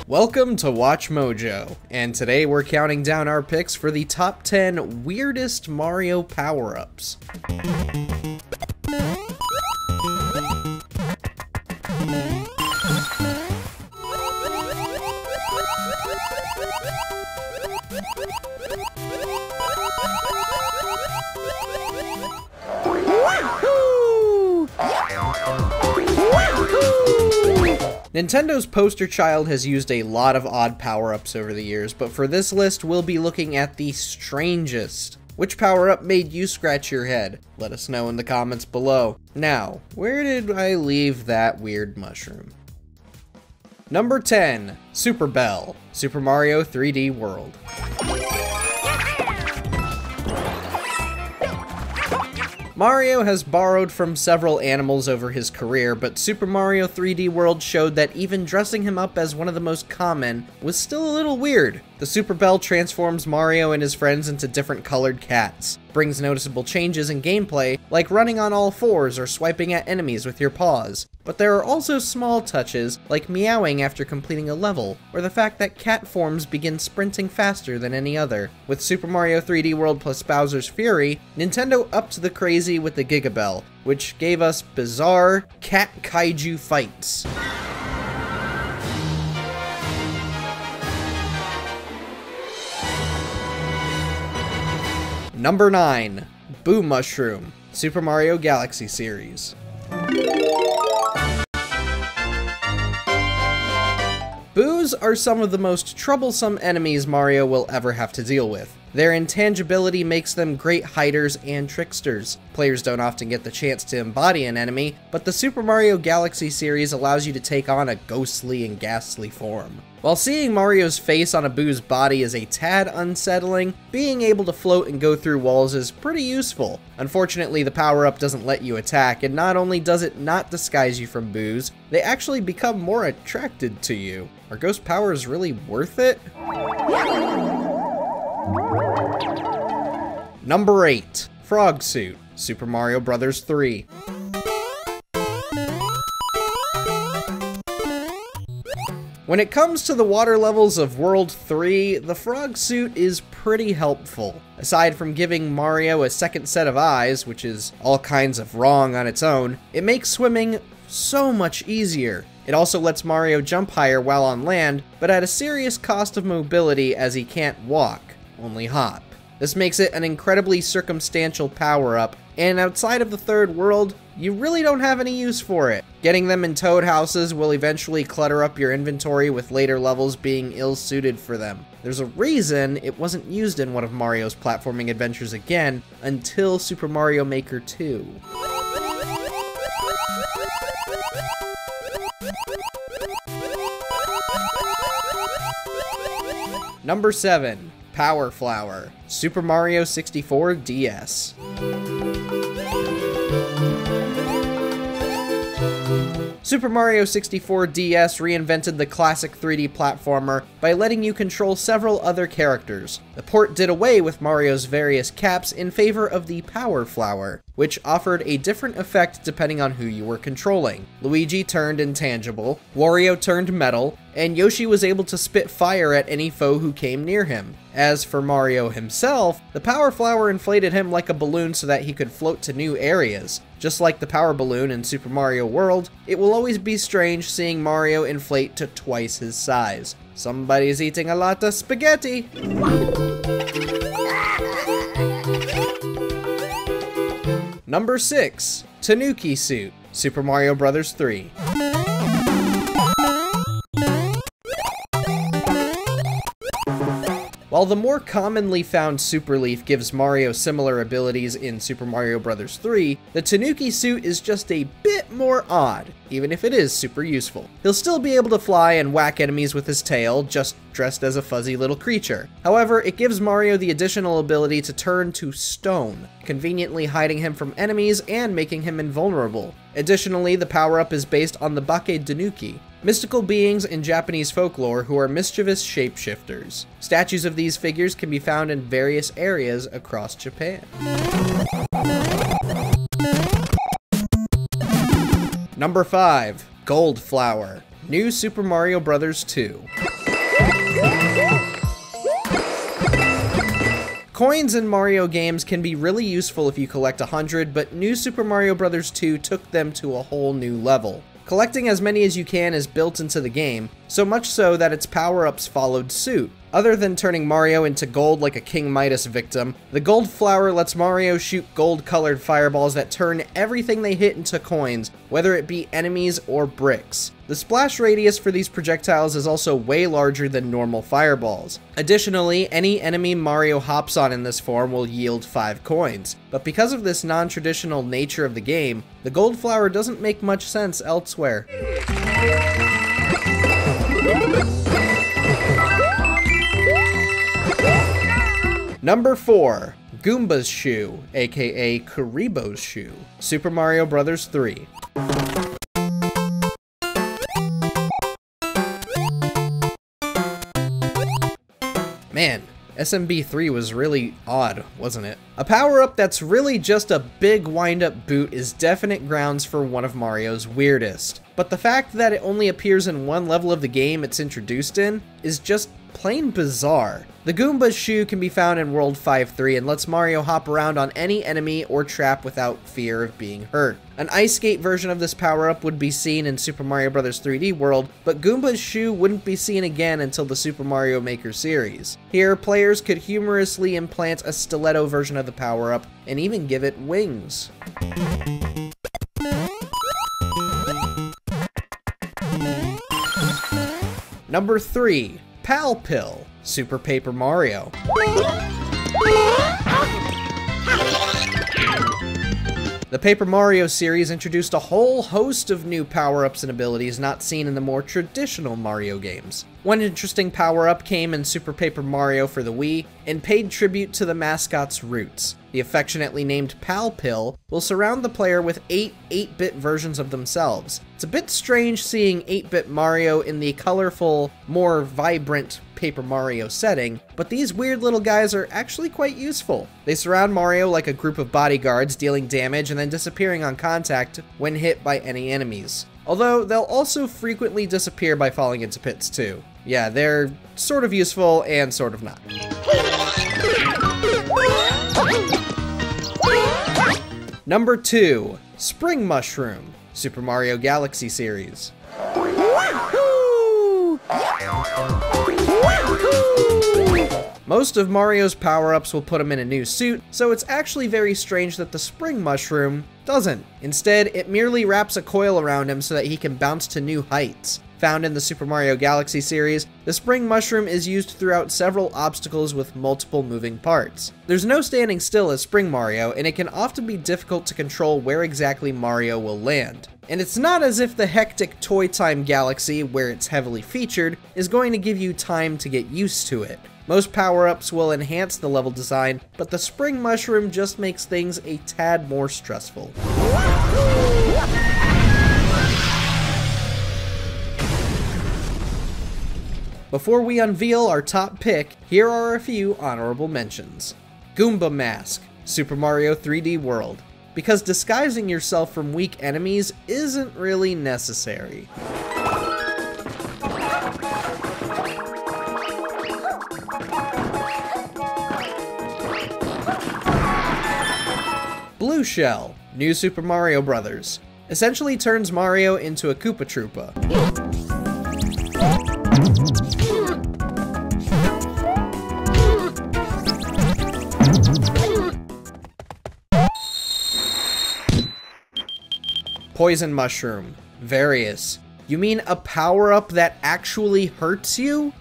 Welcome to Watch Mojo, and today we're counting down our picks for the top 10 weirdest Mario power-ups. Nintendo's poster child has used a lot of odd power-ups over the years, but for this list we'll be looking at the strangest. Which power-up made you scratch your head? Let us know in the comments below. Now, where did I leave that weird mushroom? Number 10, Super Bell, Super Mario 3D World. Mario has borrowed from several animals over his career, but Super Mario 3D World showed that even dressing him up as one of the most common was still a little weird. The Super Bell transforms Mario and his friends into different colored cats, brings noticeable changes in gameplay, like running on all fours or swiping at enemies with your paws. But there are also small touches, like meowing after completing a level, or the fact that cat forms begin sprinting faster than any other. With Super Mario 3D World plus Bowser's Fury, Nintendo upped the crazy with the Giga Bell, which gave us bizarre cat kaiju fights. Number 9, Boo Mushroom, Super Mario Galaxy Series. Boos are some of the most troublesome enemies Mario will ever have to deal with. Their intangibility makes them great hiders and tricksters. Players don't often get the chance to embody an enemy, but the Super Mario Galaxy series allows you to take on a ghostly and ghastly form. While seeing Mario's face on a Boo's body is a tad unsettling, being able to float and go through walls is pretty useful. Unfortunately, the power-up doesn't let you attack, and not only does it not disguise you from Boos, they actually become more attracted to you. Are ghost powers really worth it? Number 8, Frog Suit, Super Mario Bros. 3. When it comes to the water levels of World 3, the frog suit is pretty helpful. Aside from giving Mario a second set of eyes, which is all kinds of wrong on its own, it makes swimming so much easier. It also lets Mario jump higher while on land, but at a serious cost of mobility as he can't walk, only hop. This makes it an incredibly circumstantial power-up, and outside of the third world, you really don't have any use for it. Getting them in Toad houses will eventually clutter up your inventory, with later levels being ill-suited for them. There's a reason it wasn't used in one of Mario's platforming adventures again until Super Mario Maker 2. Number 7, Power Flower, Super Mario 64 DS. Super Mario 64 DS reinvented the classic 3D platformer by letting you control several other characters. The port did away with Mario's various caps in favor of the Power Flower, which offered a different effect depending on who you were controlling. Luigi turned intangible, Wario turned metal, and Yoshi was able to spit fire at any foe who came near him. As for Mario himself, the Power Flower inflated him like a balloon so that he could float to new areas. Just like the Power Balloon in Super Mario World, it will always be strange seeing Mario inflate to twice his size. Somebody's eating a lot of spaghetti! Number 6, Tanuki Suit, Super Mario Bros. 3. While the more commonly found Super Leaf gives Mario similar abilities in Super Mario Bros. 3, the Tanuki Suit is just a bit more odd, even if it is super useful. He'll still be able to fly and whack enemies with his tail, just dressed as a fuzzy little creature. However, it gives Mario the additional ability to turn to stone, conveniently hiding him from enemies and making him invulnerable. Additionally, the power-up is based on the Bake Danuki, mystical beings in Japanese folklore who are mischievous shapeshifters. Statues of these figures can be found in various areas across Japan. Number 5, Gold Flower, New Super Mario Bros. 2. Coins in Mario games can be really useful if you collect 100, but New Super Mario Bros. 2 took them to a whole new level. Collecting as many as you can is built into the game, so much so that its power-ups followed suit. Other than turning Mario into gold like a King Midas victim, the gold flower lets Mario shoot gold-colored fireballs that turn everything they hit into coins, whether it be enemies or bricks. The splash radius for these projectiles is also way larger than normal fireballs. Additionally, any enemy Mario hops on in this form will yield 5 coins, but because of this non-traditional nature of the game, the gold flower doesn't make much sense elsewhere. Number 4. Goomba's Shoe, aka Kuribo's Shoe, Super Mario Bros. 3. Man, SMB3 was really odd, wasn't it? A power-up that's really just a big wind-up boot is definite grounds for one of Mario's weirdest. But the fact that it only appears in one level of the game it's introduced in is just plain bizarre. The Goomba's Shoe can be found in World 5-3 and lets Mario hop around on any enemy or trap without fear of being hurt. An Ice Skate version of this power-up would be seen in Super Mario Bros. 3D World, but Goomba's Shoe wouldn't be seen again until the Super Mario Maker series. Here, players could humorously implant a stiletto version of the power-up and even give it wings. Number 3. Pal Pill, Super Paper Mario. The Paper Mario series introduced a whole host of new power-ups and abilities not seen in the more traditional Mario games. One interesting power-up came in Super Paper Mario for the Wii and paid tribute to the mascot's roots. The affectionately named Pal Pill will surround the player with 8 8-bit versions of themselves. It's a bit strange seeing 8-bit Mario in the colorful, more vibrant Paper Mario setting, but these weird little guys are actually quite useful. They surround Mario like a group of bodyguards, dealing damage and then disappearing on contact when hit by any enemies. Although, they'll also frequently disappear by falling into pits too. Yeah, they're sort of useful and sort of not. Number 2. Spring Mushroom, Super Mario Galaxy series. Most of Mario's power-ups will put him in a new suit, so it's actually very strange that the Spring Mushroom doesn't. Instead, it merely wraps a coil around him so that he can bounce to new heights. Found in the Super Mario Galaxy series, the Spring Mushroom is used throughout several obstacles with multiple moving parts. There's no standing still as Spring Mario, and it can often be difficult to control where exactly Mario will land. And it's not as if the hectic Toy Time Galaxy, where it's heavily featured, is going to give you time to get used to it. Most power-ups will enhance the level design, but the Spring Mushroom just makes things a tad more stressful. Before we unveil our top pick, here are a few honorable mentions. Goomba Mask, Super Mario 3D World, because disguising yourself from weak enemies isn't really necessary. Blue Shell, New Super Mario Bros. Essentially turns Mario into a Koopa Troopa. Poison Mushroom, Various. You mean a power-up that actually hurts you?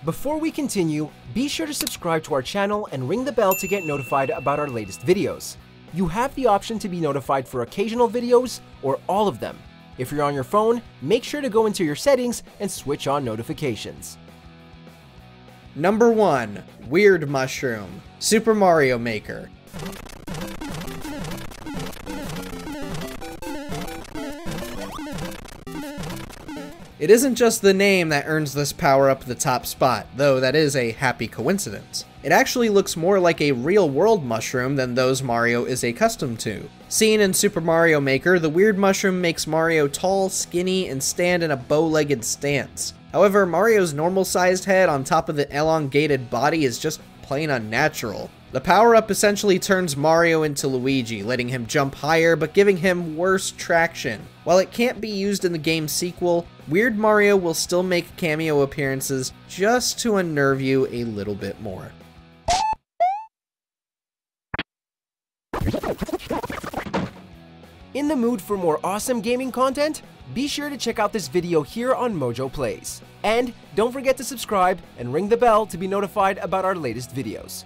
Before we continue, be sure to subscribe to our channel and ring the bell to get notified about our latest videos. You have the option to be notified for occasional videos or all of them. If you're on your phone, make sure to go into your settings and switch on notifications. Number 1. Weird Mushroom, Super Mario Maker. It isn't just the name that earns this power-up the top spot, though that is a happy coincidence. It actually looks more like a real-world mushroom than those Mario is accustomed to. Seen in Super Mario Maker, the weird mushroom makes Mario tall, skinny, and stand in a bow-legged stance. However, Mario's normal-sized head on top of the elongated body is just plain unnatural. The power-up essentially turns Mario into Luigi, letting him jump higher but giving him worse traction. While it can't be used in the game's sequel, Weird Mario will still make cameo appearances just to unnerve you a little bit more. In the mood for more awesome gaming content? Be sure to check out this video here on Mojo Plays. And don't forget to subscribe and ring the bell to be notified about our latest videos.